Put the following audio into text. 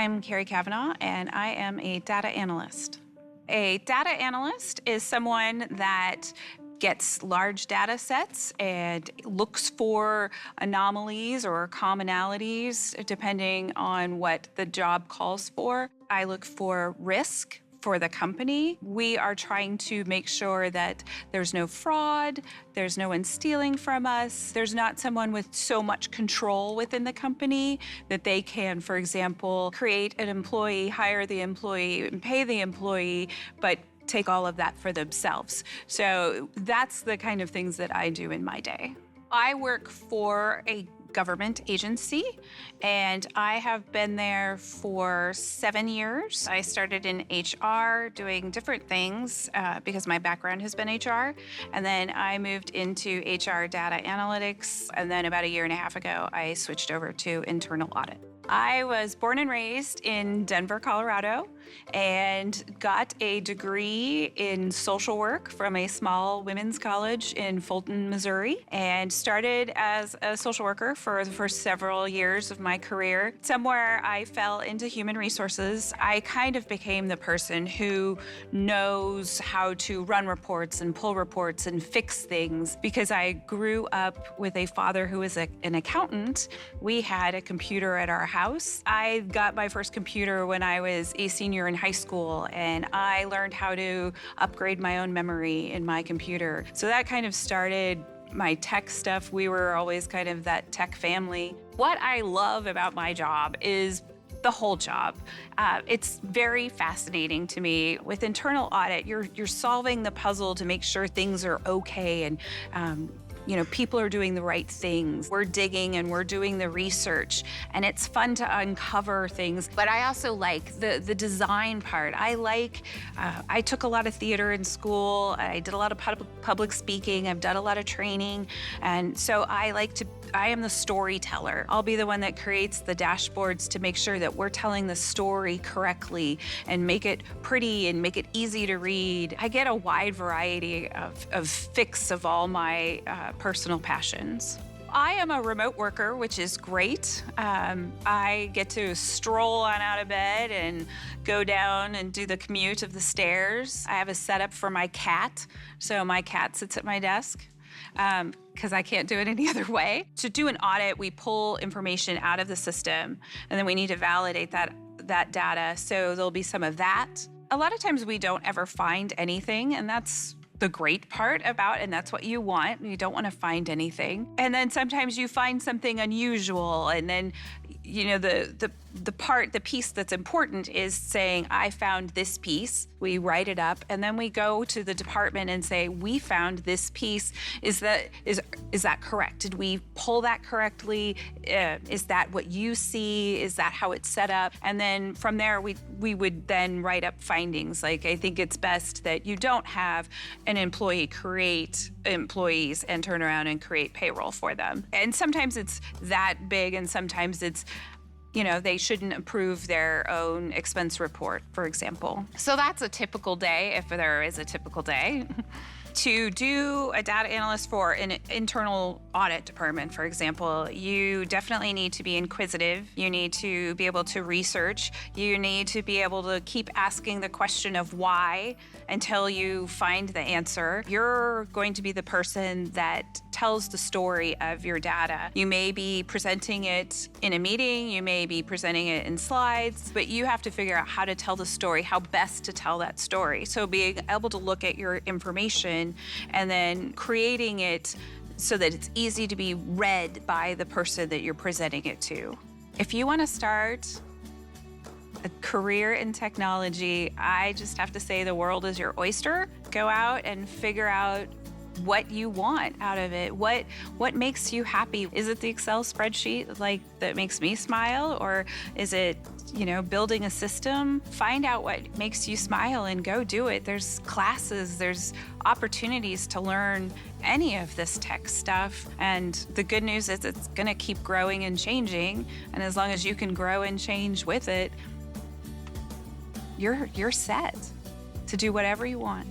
I'm Kerry Kavanaugh, and I am a data analyst. A data analyst is someone that gets large data sets and looks for anomalies or commonalities, depending on what the job calls for. I look for risk for the company. We are trying to make sure that there's no fraud, there's no one stealing from us, there's not someone with so much control within the company that they can, for example, create an employee, hire the employee, and pay the employee, but take all of that for themselves. So that's the kind of things that I do in my day. I work for a government agency, and I have been there for 7 years. I started in HR doing different things because my background has been HR, and then I moved into HR data analytics, and then about 1.5 years ago, I switched over to internal audit. I was born and raised in Denver, Colorado, and got a degree in social work from a small women's college in Fulton, Missouri, and started as a social worker for the first several years of my career. Somewhere I fell into human resources. I kind of became the person who knows how to run reports and pull reports and fix things because I grew up with a father who was an accountant. We had a computer at our house. I got my first computer when I was a senior in high school, and I learned how to upgrade my own memory in my computer. So that kind of started my tech stuff. We were always kind of that tech family. What I love about my job is the whole job. It's very fascinating to me. With internal audit, you're solving the puzzle to make sure things are okay and people are doing the right things. We're digging and we're doing the research, and it's fun to uncover things. But I also like the design part. I took a lot of theater in school. I did a lot of public speaking. I've done a lot of training. And so I am the storyteller. I'll be the one that creates the dashboards to make sure that we're telling the story correctly and make it pretty and make it easy to read. I get a wide variety of fix of all my personal passions. I am a remote worker, which is great. I get to stroll on out of bed and go down and do the commute of the stairs. I have a setup for my cat, so my cat sits at my desk because I can't do it any other way. To do an audit, we pull information out of the system, and then we need to validate that data, so there'll be some of that. A lot of times we don't ever find anything, and that's the great part about, and that's what you want. You don't want to find anything. And then sometimes you find something unusual, and then the piece that's important is saying, I found this piece. We write it up, and then we go to the department and say, we found this piece. Is that correct? Did we pull that correctly? Is that what you see? Is that how it's set up? And then from there, we would then write up findings. Like, I think it's best that you don't have an employee create employees and turn around and create payroll for them. And sometimes it's that big, and sometimes it's they shouldn't approve their own expense report, for example. So that's a typical day, if there is a typical day. To do a data analyst for an internal audit department, for example, you definitely need to be inquisitive. You need to be able to research. You need to be able to keep asking the question of why until you find the answer. You're going to be the person that tells the story of your data. You may be presenting it in a meeting, you may be presenting it in slides, but you have to figure out how to tell the story, how best to tell that story. So being able to look at your information and then creating it so that it's easy to be read by the person that you're presenting it to. If you want to start a career in technology, I just have to say the world is your oyster. Go out and figure out what you want out of it. What makes you happy? Is it the Excel spreadsheet that makes me smile, or is it building a system? Find out what makes you smile and go do it. There's classes, there's opportunities to learn any of this tech stuff. And the good news is it's gonna keep growing and changing. And as long as you can grow and change with it, you're set to do whatever you want.